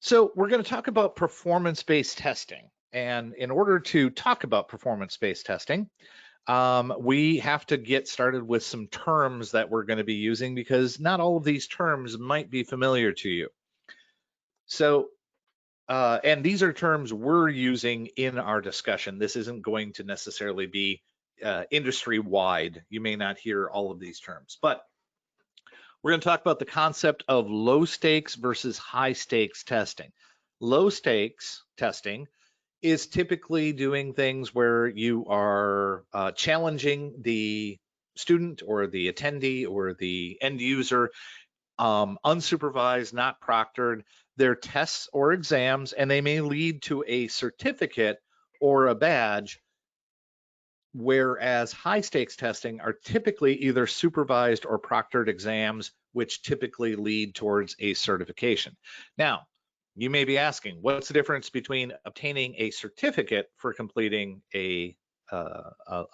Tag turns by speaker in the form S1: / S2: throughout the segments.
S1: So we're going to talk about performance-based testing. And in order to talk about performance-based testing, we have to get started with some terms that we're going to be using because not all of these terms might be familiar to you. So, and these are terms we're using in our discussion. This isn't going to necessarily be industry-wide. You may not hear all of these terms, but we're going to talk about the concept of low stakes versus high stakes testing. Low stakes testing is typically doing things where you are challenging the student or the attendee or the end user, unsupervised, not proctored. They're tests or exams, and they may lead to a certificate or a badge, whereas high stakes testing are typically either supervised or proctored exams, which typically lead towards a certification. Now, you may be asking, what's the difference between obtaining a certificate for completing a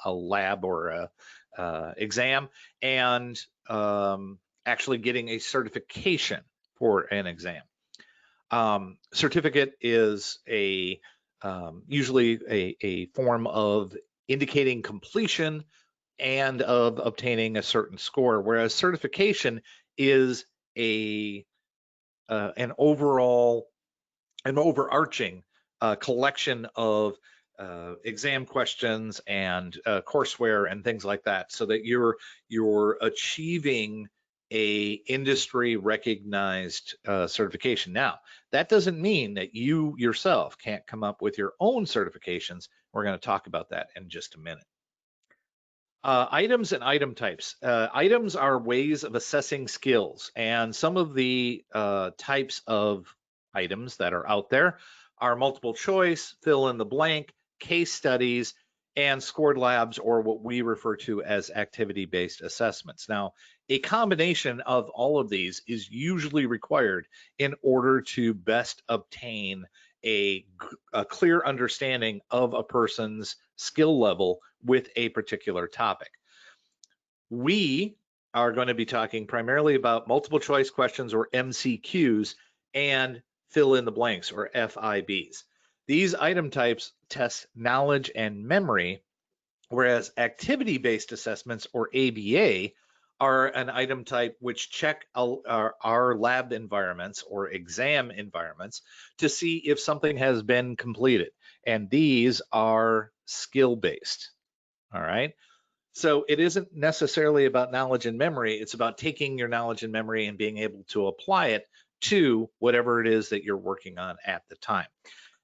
S1: lab or a exam and actually getting a certification for an exam? Certificate is usually a form of indicating completion and of obtaining a certain score, whereas certification is an overarching collection of exam questions and courseware and things like that, so that you're achieving a industry recognized certification. Now, that doesn't mean that you yourself can't come up with your own certifications. We're going to talk about that in just a minute. Items and item types. Items are ways of assessing skills, and some of the types of items that are out there are multiple choice, fill in the blank, case studies, and scored labs, or what we refer to as activity-based assessments. Now, a combination of all of these is usually required in order to best obtain a clear understanding of a person's skill level with a particular topic. We are going to be talking primarily about multiple choice questions, or MCQs, and fill in the blanks, or FIBs. These item types test knowledge and memory, whereas activity-based assessments, or ABA, are an item type which check our lab environments or exam environments to see if something has been completed. And these are skill-based, all right? So it isn't necessarily about knowledge and memory. It's about taking your knowledge and memory and being able to apply it to whatever it is that you're working on at the time.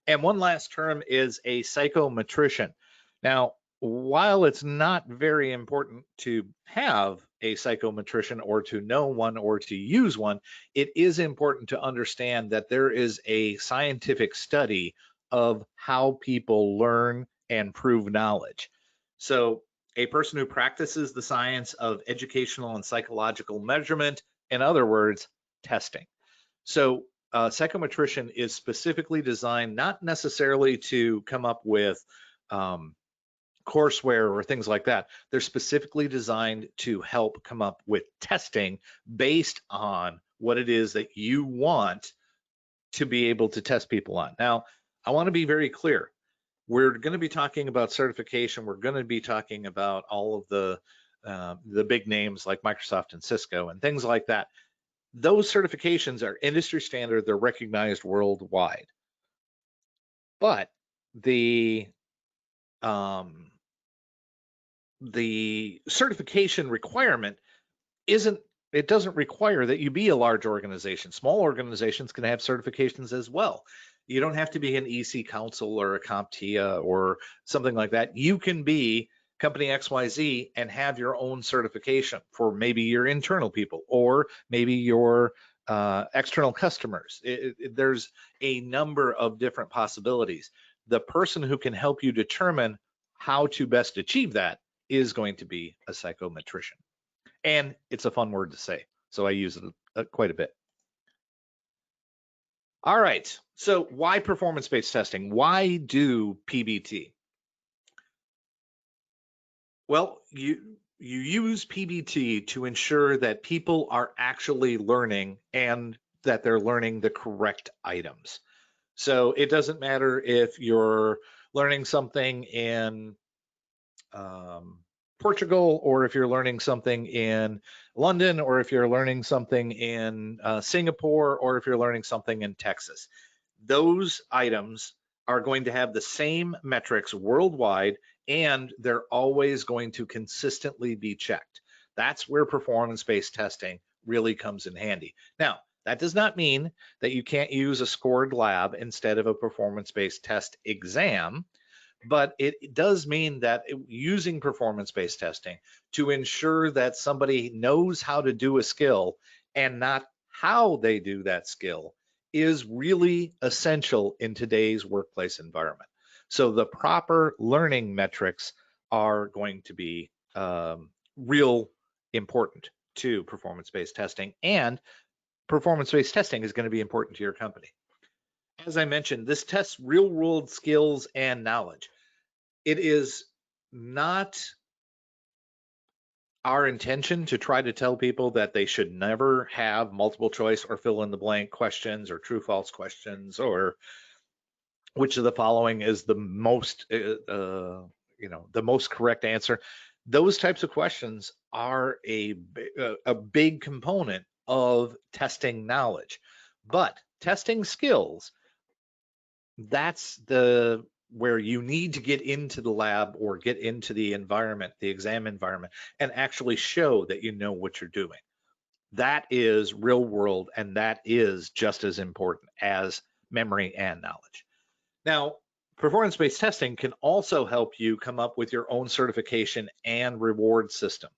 S1: And one last term is a psychometrician. Now, while it's not very important to have a psychometrician or to know one or to use one, it is important to understand that there is a scientific study of how people learn and prove knowledge. So a person who practices the science of educational and psychological measurement, in other words, testing. So psychometrician is specifically designed not necessarily to come up with courseware or things like that. They're specifically designed to help come up with testing based on what it is that you want to be able to test people on. Now, I want to be very clear. We're going to be talking about certification. We're going to be talking about all of the big names like Microsoft and Cisco and things like that. Those certifications are industry standard. They're recognized worldwide. But the certification requirement doesn't require that you be a large organization. Small organizations can have certifications as well. You don't have to be an EC Council or a CompTIA or something like that. You can be company XYZ and have your own certification for maybe your internal people or maybe your external customers. There's a number of different possibilities. The person who can help you determine how to best achieve that is going to be a psychometrician. And it's a fun word to say, so I use it quite a bit. All right, so why performance-based testing? Why do PBT? Well, you use PBT to ensure that people are actually learning and that they're learning the correct items. So it doesn't matter if you're learning something in Portugal, or if you're learning something in London, or if you're learning something in Singapore, or if you're learning something in Texas. Those items are going to have the same metrics worldwide, and they're always going to consistently be checked. That's where performance-based testing really comes in handy. Now, that does not mean that you can't use a scored lab instead of a performance-based test exam, but it does mean that using performance-based testing to ensure that somebody knows how to do a skill and not how they do that skill is really essential in today's workplace environment. So the proper learning metrics are going to be real important to performance-based testing, and performance-based testing is going to be important to your company. As I mentioned, this tests real-world skills and knowledge. It is not our intention to try to tell people that they should never have multiple choice or fill in the blank questions or true false questions, or which of the following is the most the most correct answer. Those types of questions are a big component of testing knowledge, but testing skills, that's where you need to get into the lab or get into the environment, the exam environment, and actually show that you know what you're doing. That is real world, and that is just as important as memory and knowledge. Now, performance-based testing can also help you come up with your own certification and reward system.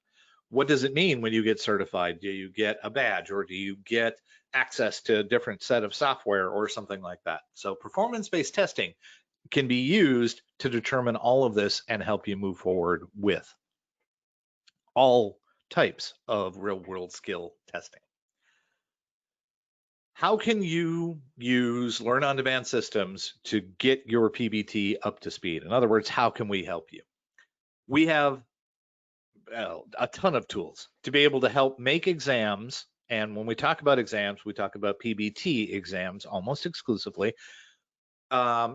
S1: What does it mean when you get certified? Do you get a badge, or do you get access to a different set of software or something like that? So performance-based testing can be used to determine all of this and help you move forward with all types of real-world skill testing. How can you use Learn on Demand systems to get your PBT up to speed? In other words, how can we help you? We have a ton of tools to be able to help make exams. And when we talk about exams, we talk about PBT exams almost exclusively,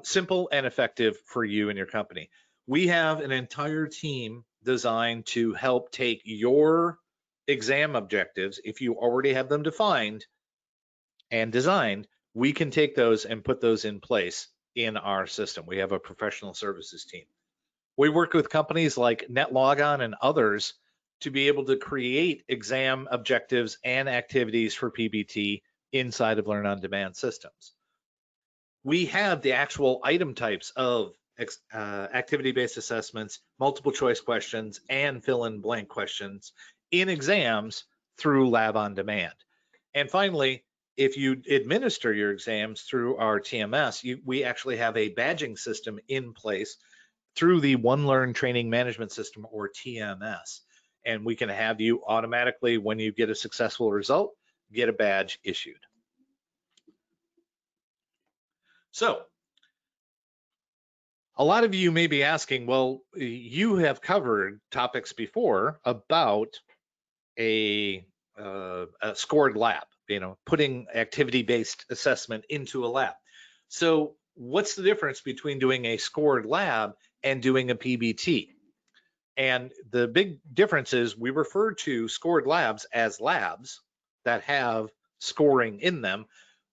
S1: simple and effective for you and your company. We have an entire team designed to help take your exam objectives, if you already have them defined and designed, we can take those and put those in place in our system. We have a professional services team. We work with companies like NetLogon and others to be able to create exam objectives and activities for PBT inside of Learn on Demand systems. We have the actual item types of activity-based assessments, multiple choice questions, and fill-in-blank questions in exams through Lab on Demand. And finally, if you administer your exams through our TMS, we actually have a badging system in place through the OneLearn Training Management System, or TMS. And we can have you automatically, when you get a successful result, get a badge issued. So a lot of you may be asking, well, you have covered topics before about a scored lab, putting activity-based assessment into a lab. So what's the difference between doing a scored lab and doing a PBT? And the big difference is we refer to scored labs as labs that have scoring in them,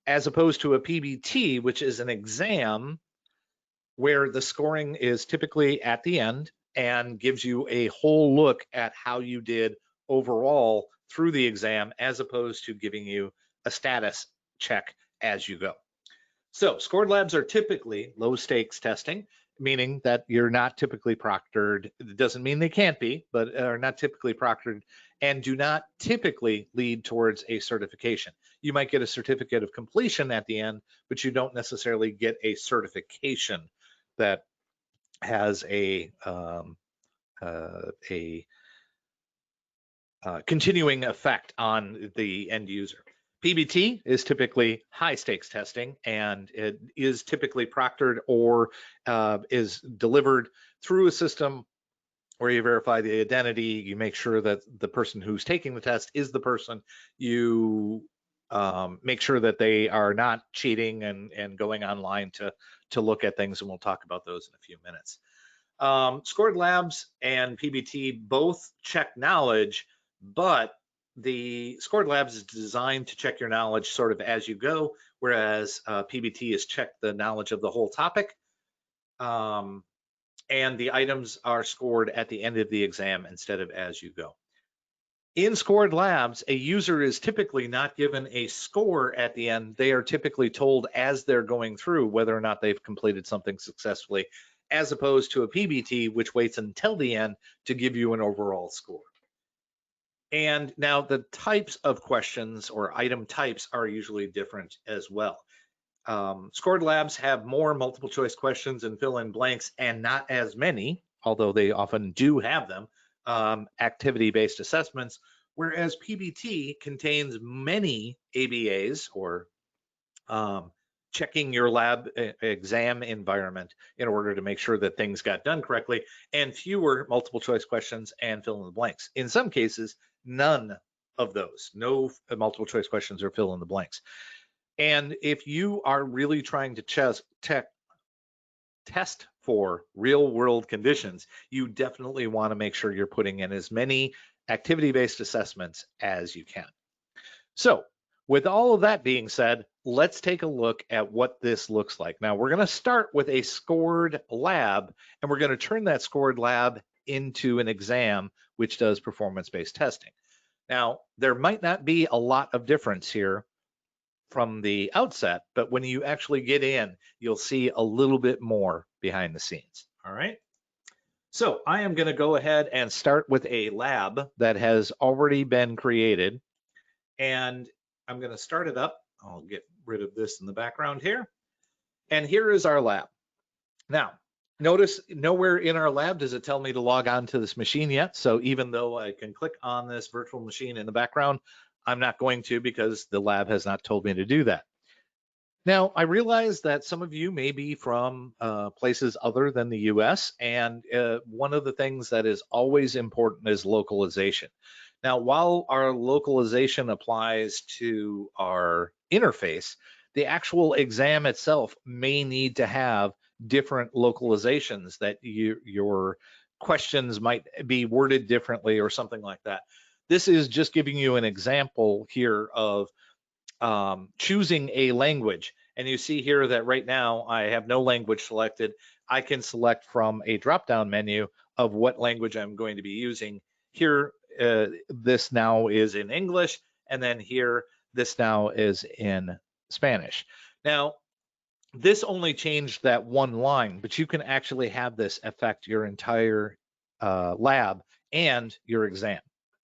S1: as opposed to a PBT, which is an exam where the scoring is typically at the end and gives you a whole look at how you did overall through the exam, as opposed to giving you a status check as you go. So scored labs are typically low stakes testing, meaning that you're not typically proctored. It doesn't mean they can't be, but are not typically proctored and do not typically lead towards a certification. You might get a certificate of completion at the end, but you don't necessarily get a certification that has a continuing effect on the end user. PBT is typically high stakes testing, and it is typically proctored or is delivered through a system where you verify the identity, you make sure that the person who's taking the test is the person, you make sure that they are not cheating and going online to look at things, and we'll talk about those in a few minutes. Scored labs and PBT both check knowledge, but the scored labs is designed to check your knowledge sort of as you go, whereas PBT is check the knowledge of the whole topic. And the items are scored at the end of the exam instead of as you go. In scored labs, a user is typically not given a score at the end. They are typically told as they're going through whether or not they've completed something successfully, as opposed to a PBT, which waits until the end to give you an overall score. And now the types of questions or item types are usually different as well. Scored labs have more multiple choice questions and fill in blanks and not as many, although they often do have them, activity-based assessments, whereas PBT contains many ABAs or checking your lab exam environment in order to make sure that things got done correctly, and fewer multiple choice questions and fill in the blanks. In some cases, none of those, no multiple choice questions or fill in the blanks. And if you are really trying to test for real world conditions, you definitely want to make sure you're putting in as many activity-based assessments as you can. So with all of that being said, let's take a look at what this looks like. Now we're going to start with a scored lab, and we're going to turn that scored lab into an exam, which does performance-based testing. Now, there might not be a lot of difference here from the outset, but when you actually get in, you'll see a little bit more behind the scenes. All right. So I am going to go ahead and start with a lab that has already been created, and I'm going to start it up. I'll get rid of this in the background here. And here is our lab. Now, notice nowhere in our lab does it tell me to log on to this machine yet. So even though I can click on this virtual machine in the background, I'm not going to, because the lab has not told me to do that. Now, I realize that some of you may be from places other than the US, and one of the things that is always important is localization. Now, while our localization applies to our interface, the actual exam itself may need to have different localizations, that your questions might be worded differently or something like that. This is just giving you an example here of choosing a language. And you see here that right now I have no language selected. I can select from a drop-down menu of what language I'm going to be using. Here, this now is in English, and then here, this now is in Spanish. Now, this only changed that one line, but you can actually have this affect your entire lab and your exam.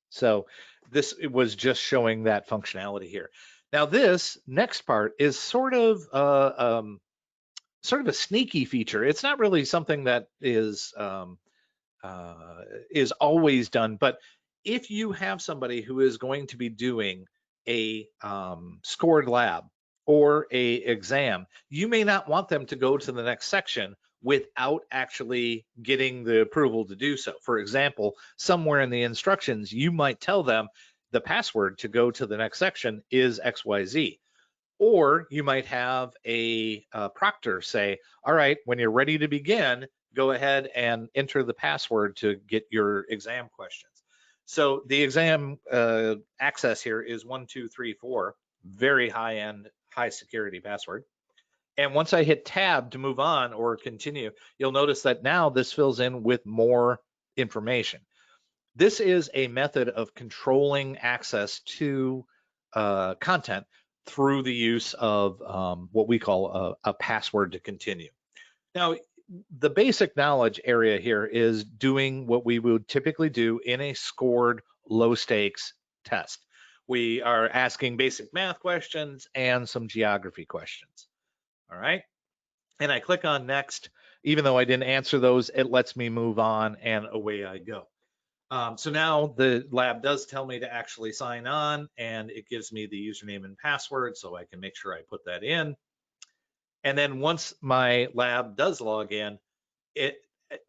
S1: So this was just showing that functionality here. Now this next part is sort of a sneaky feature. It's not really something that is always done, but if you have somebody who is going to be doing a scored lab or a exam, you may not want them to go to the next section without actually getting the approval to do so. For example, somewhere in the instructions, you might tell them the password to go to the next section is XYZ. Or you might have a proctor say, all right, when you're ready to begin, go ahead and enter the password to get your exam questions. So the exam access here is 1234, very high-end, high security password. And once I hit tab to move on or continue, you'll notice that now this fills in with more information. This is a method of controlling access to content through the use of what we call a password to continue. Now, the basic knowledge area here is doing what we would typically do in a scored low stakes test. We are asking basic math questions and some geography questions. All right. And I click on next. Even though I didn't answer those, it lets me move on and away I go. So now the lab does tell me to actually sign on, and it gives me the username and password, so I can make sure I put that in. And then once my lab does log in,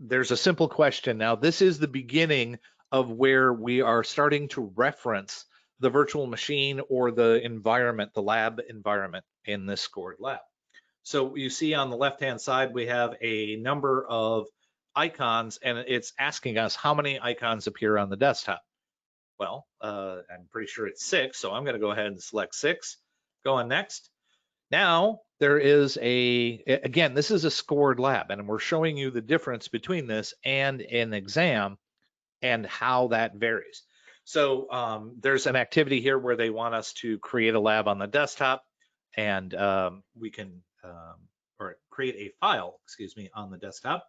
S1: there's a simple question. Now, this is the beginning of where we are starting to reference the virtual machine or the environment, the lab environment in this scored lab. So you see on the left-hand side, we have a number of icons, and it's asking us how many icons appear on the desktop. Well, I'm pretty sure it's 6, so I'm going to go ahead and select 6. Go on next. Now there is again, this is a scored lab, and we're showing you the difference between this and an exam and how that varies. So there's an activity here where they want us to create a lab on the desktop, and we can, or create a file, excuse me, on the desktop.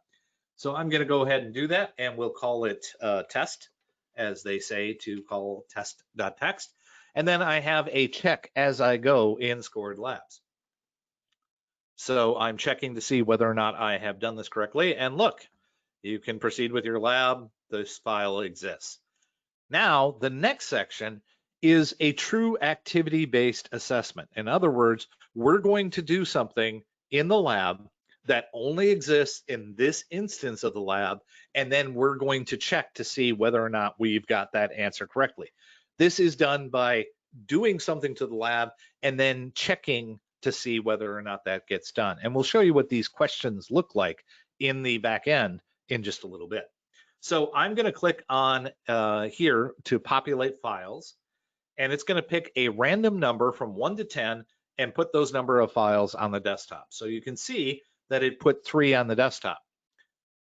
S1: So I'm going to go ahead and do that, and we'll call it test, as they say to call test.txt. And then I have a check as I go in scored labs. So I'm checking to see whether or not I have done this correctly. And look, you can proceed with your lab. This file exists. Now, the next section is a true activity-based assessment. In other words, we're going to do something in the lab that only exists in this instance of the lab, and then we're going to check to see whether or not we've got that answer correctly. This is done by doing something to the lab and then checking to see whether or not that gets done. And we'll show you what these questions look like in the back end in just a little bit. So I'm going to click on here to populate files, and it's going to pick a random number from 1 to 10 and put those number of files on the desktop. So you can see that it put 3 on the desktop.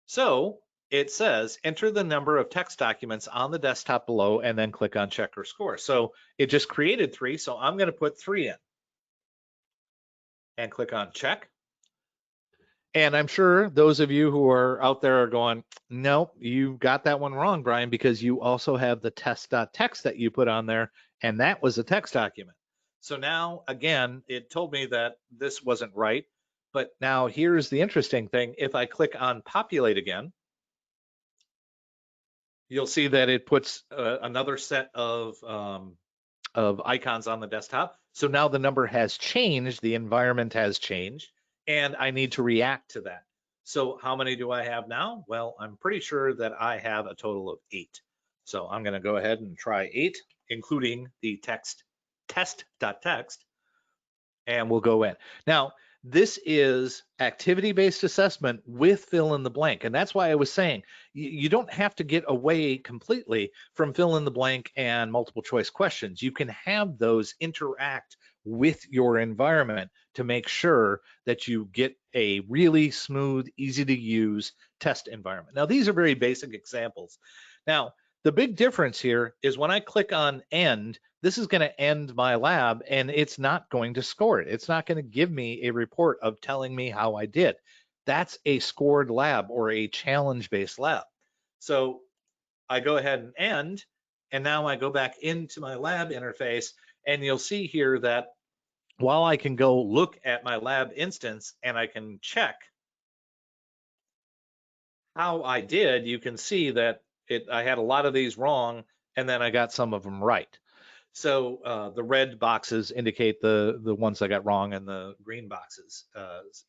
S1: So it says enter the number of text documents on the desktop below and then click on check or score. So it just created 3, so I'm going to put 3 in and click on check. And I'm sure those of you who are out there are going, no, you got that one wrong, Brian, because you also have the test.txt that you put on there, and that was a text document. So now, again, it told me that this wasn't right. But now here's the interesting thing. If I click on populate again, you'll see that it puts another set of icons on the desktop. So now the number has changed, the environment has changed, and I need to react to that. So how many do I have now? Well, I'm pretty sure that I have a total of 8. So I'm going to go ahead and try 8, including the test.txt, and we'll go in. Now, this is activity-based assessment with fill in the blank. And that's why I was saying you don't have to get away completely from fill in the blank and multiple choice questions. You can have those interact with your environment to make sure that you get a really smooth, easy to use test environment. Now, these are very basic examples. Now, the big difference here is when I click on end, this is going to end my lab and it's not going to score it. It's not going to give me a report of telling me how I did. That's a scored lab or a challenge-based lab. So I go ahead and end, and now I go back into my lab interface, and you'll see here that while I can go look at my lab instance and I can check how I did, you can see that I had a lot of these wrong, and then I got some of them right. So the red boxes indicate the ones I got wrong, and the green boxes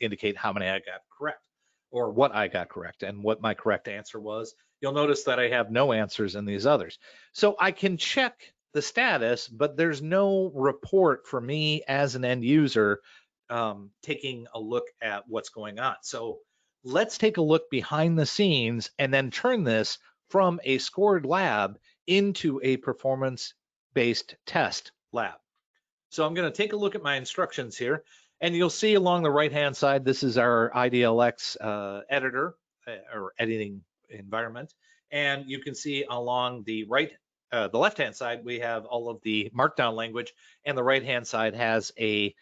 S1: indicate how many I got correct, or what I got correct, and what my correct answer was. You'll notice that I have no answers in these others. So I can check the status, but there's no report for me as an end user taking a look at what's going on. So let's take a look behind the scenes and then turn this from a scored lab into a performance-based test lab. So I'm going to take a look at my instructions here, and you'll see along the right-hand side, this is our IDLX editor or editing environment. And you can see along the left-hand side, we have all of the markdown language, and the right-hand side has a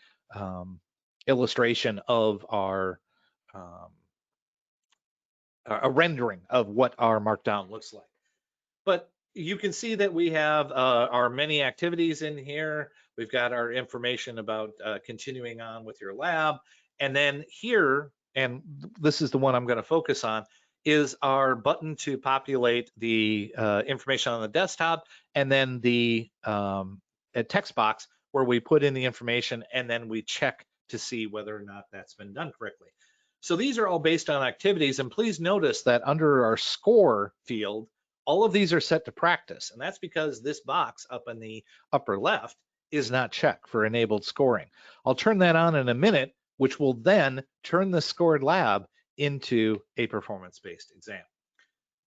S1: illustration of our a rendering of what our markdown looks like. But you can see that we have our many activities in here. We've got our information about continuing on with your lab. And then here, and this is the one I'm going to focus on, is our button to populate the information on the desktop, and then the text box where we put in the information and then we check to see whether or not that's been done correctly. So these are all based on activities, and please notice that under our score field, All of these are set to practice, and that's because this box up in the upper left is not checked for enabled scoring. I'll turn that on in a minute, which will then turn the scored lab into a performance-based exam.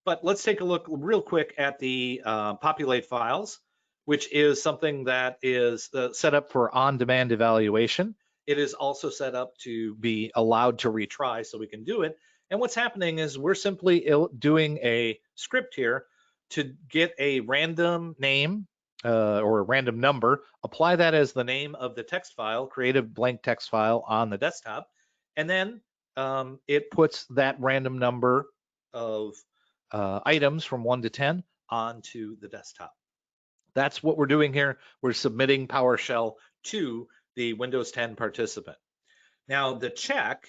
S1: But let's take a look real quick at the populate files, which is something that is set up for on-demand evaluation. It is also set up to be allowed to retry, so we can do it. And what's happening is we're simply doing a script here to get a random name or a random number, apply that as the name of the text file, create a blank text file on the desktop, and then it puts that random number of items from 1 to 10 onto the desktop. That's what we're doing here. We're submitting PowerShell to the Windows 10 participant. Now the check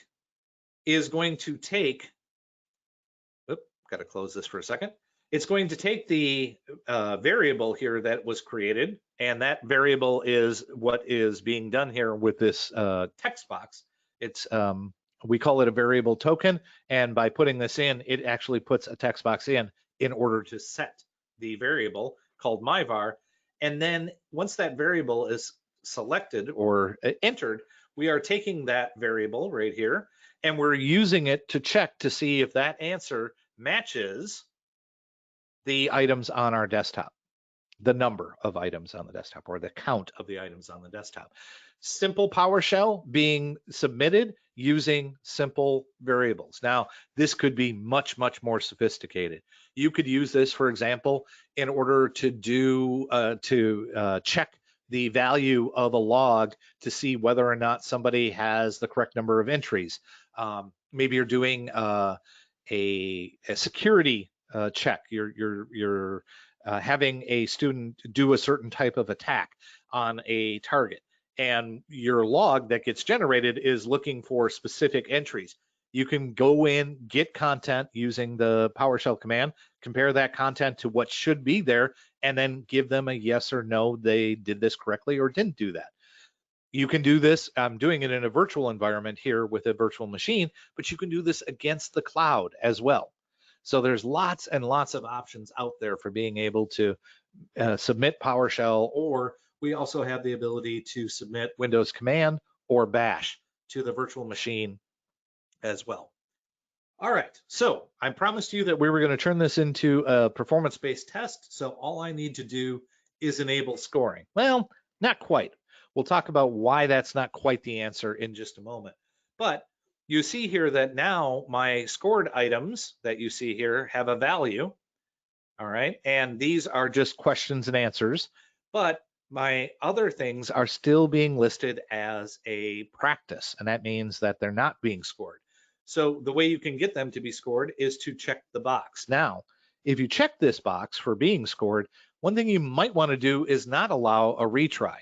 S1: is going to take, got to close this for a second. It's going to take the variable here that was created, and that variable is what is being done here with this text box. It's we call it a variable token, and by putting this in, it actually puts a text box in order to set the variable called myvar. And then once that variable is selected or entered, we are taking that variable right here, and we're using it to check to see if that answer matches the items on our desktop, the number of items on the desktop, or the count of the items on the desktop. Simple PowerShell being submitted using simple variables. Now, this could be much, much more sophisticated. You could use this, for example, in order to do check the value of a log to see whether or not somebody has the correct number of entries. Maybe you're doing a security check. You're having a student do a certain type of attack on a target, and your log that gets generated is looking for specific entries. You can go in, get content using the PowerShell command, compare that content to what should be there, and then give them a yes or no, they did this correctly or didn't do that. You can do this, I'm doing it in a virtual environment here with a virtual machine, but you can do this against the cloud as well. So there's lots and lots of options out there for being able to submit PowerShell, or we also have the ability to submit Windows Command or Bash to the virtual machine as well. All right, so I promised you that we were going to turn this into a performance-based test, so all I need to do is enable scoring. Well, not quite. We'll talk about why that's not quite the answer in just a moment. But you see here that now my scored items that you see here have a value, all right? And these are just questions and answers, but my other things are still being listed as a practice, and that means that they're not being scored. So the way you can get them to be scored is to check the box. Now, if you check this box for being scored, one thing you might want to do is not allow a retry,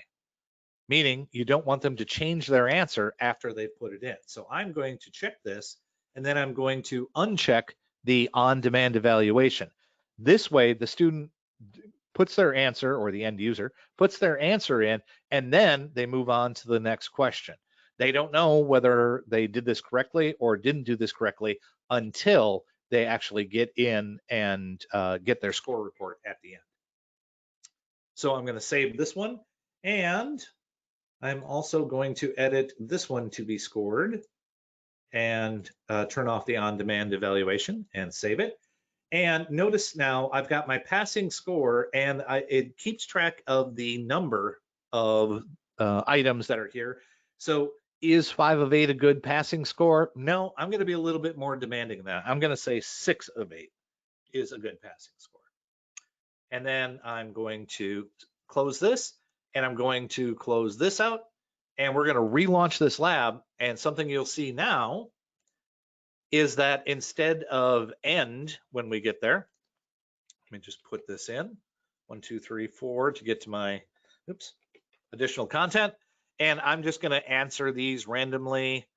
S1: meaning you don't want them to change their answer after they've put it in. So I'm going to check this, and then I'm going to uncheck the on-demand evaluation. This way, the student puts their answer, or the end user puts their answer in, and then they move on to the next question. They don't know whether they did this correctly or didn't do this correctly until they actually get in and get their score report at the end. So I'm going to save this one, and I'm also going to edit this one to be scored and turn off the on-demand evaluation and save it. And notice now I've got my passing score, and it keeps track of the number of items that are here. So is 5 of 8 a good passing score? No, I'm going to be a little bit more demanding than that. I'm going to say 6 of 8 is a good passing score. And then I'm going to close this, and I'm going to close this out, and we're going to relaunch this lab. And something you'll see now is that instead of end when we get there, let me just put this in 1, 2, 3, 4 to get to my additional content, and I'm just going to answer these randomly,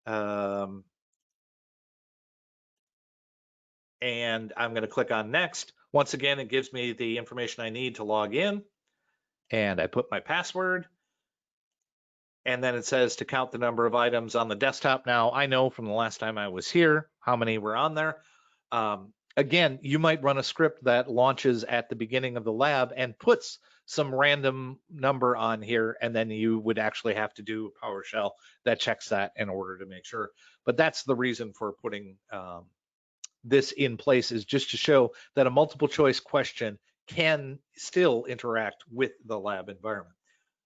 S1: and I'm going to click on next. Once again, it gives me the information I need to log in, and I put my password, and then it says to count the number of items on the desktop. Now I know from the last time I was here how many were on there. Again, you might run a script that launches at the beginning of the lab and puts some random number on here, and then you would actually have to do a PowerShell that checks that in order to make sure. But that's the reason for putting this in place, is just to show that a multiple choice question can still interact with the lab environment.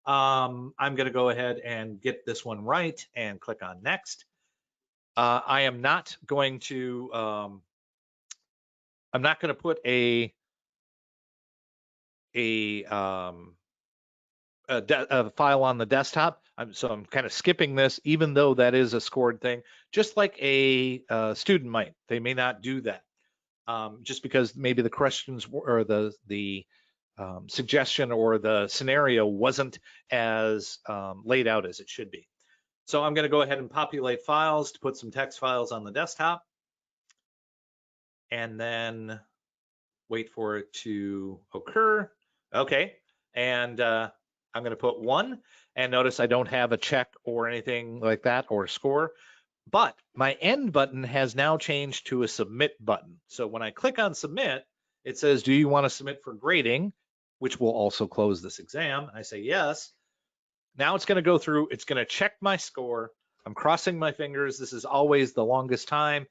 S1: I'm going to go ahead and get this one right and click on next. I am not going to put a file on the desktop. So I'm kind of skipping this, even though that is a scored thing, just like a student might. They may not do that just because maybe the questions or the suggestion or the scenario wasn't as laid out as it should be. So I'm going to go ahead and populate files to put some text files on the desktop, and then wait for it to occur. Okay, and I'm going to put 1, and notice I don't have a check or anything like that or a score, but my end button has now changed to a submit button. So when I click on submit, it says, do you want to submit for grading, which will also close this exam? I say yes. Now it's going to go through, it's going to check my score. I'm crossing my fingers. This is always the longest time.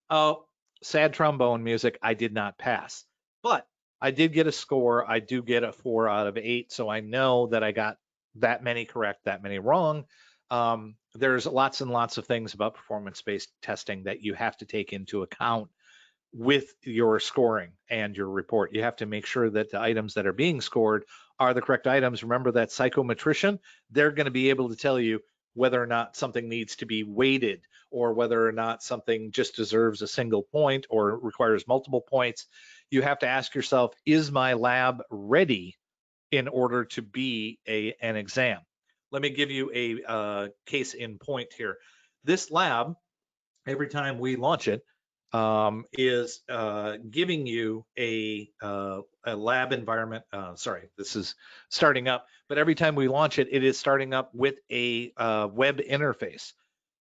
S1: Oh, sad trombone music, I did not pass. But I did get a score. I do get a 4 out of 8, so I know that I got that many correct, that many wrong. There's lots and lots of things about performance-based testing that you have to take into account with your scoring and your report. You have to make sure that the items that are being scored are the correct items. Remember that psychometrician, they're going to be able to tell you whether or not something needs to be weighted, or whether or not something just deserves a single point or requires multiple points. You have to ask yourself, is my lab ready in order to be an exam? Let me give you a case in point here. This lab, every time we launch it, is giving you a lab environment. Sorry, this is starting up, but every time we launch it, it is starting up with a web interface.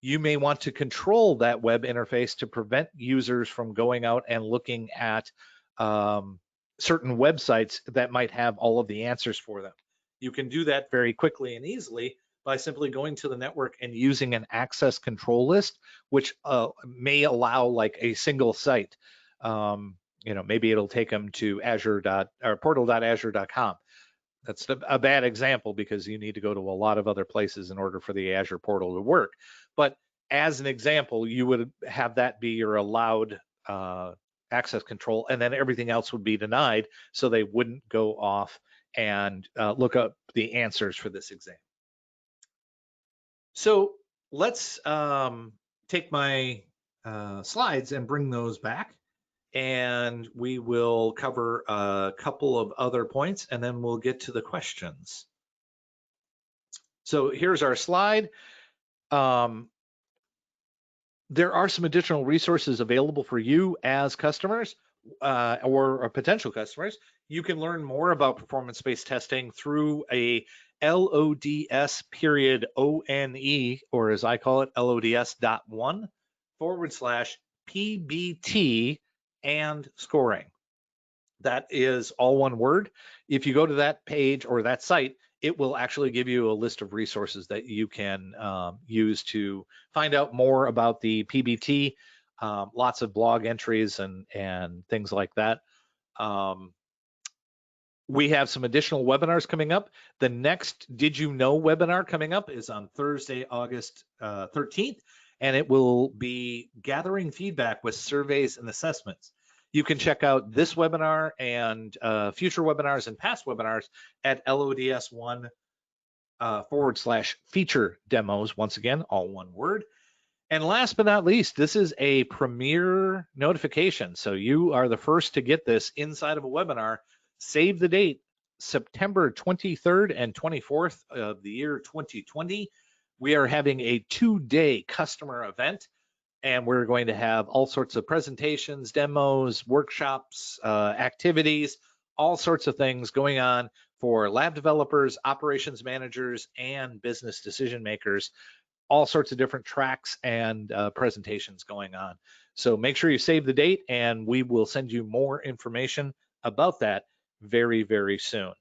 S1: You may want to control that web interface to prevent users from going out and looking at certain websites that might have all of the answers for them. You can do that very quickly and easily by simply going to the network and using an access control list, which may allow like a single site. Maybe it'll take them to portal.azure.com. That's a bad example because you need to go to a lot of other places in order for the Azure portal to work. But as an example, you would have that be your allowed access control, and then everything else would be denied, so they wouldn't go off and look up the answers for this exam. So let's take my slides and bring those back, and we will cover a couple of other points, and then we'll get to the questions. So here's our slide. There are some additional resources available for you as customers or potential customers. You can learn more about performance-based testing through a LODS.ONE, or as I call it, LODS.1/PBT and scoring. That is all one word. If you go to that page or that site, it will actually give you a list of resources that you can use to find out more about the PBT, lots of blog entries and things like that. We have some additional webinars coming up. The next Did You Know webinar coming up is on Thursday, August 13th, and it will be gathering feedback with surveys and assessments. You can check out this webinar and future webinars and past webinars at LODS1/feature demos. Once again, all one word. And last but not least, this is a premiere notification. So you are the first to get this inside of a webinar. Save the date, September 23rd and 24th of the year 2020. We are having a 2-day customer event, and we're going to have all sorts of presentations, demos, workshops, activities, all sorts of things going on for lab developers, operations managers, and business decision makers all sorts of different tracks and presentations going on. So make sure you save the date, and we will send you more information about that very, very soon.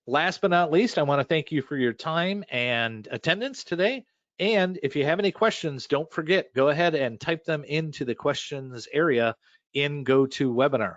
S1: Last but not least, I want to thank you for your time and attendance today. And if you have any questions, don't forget, go ahead and type them into the questions area in GoToWebinar.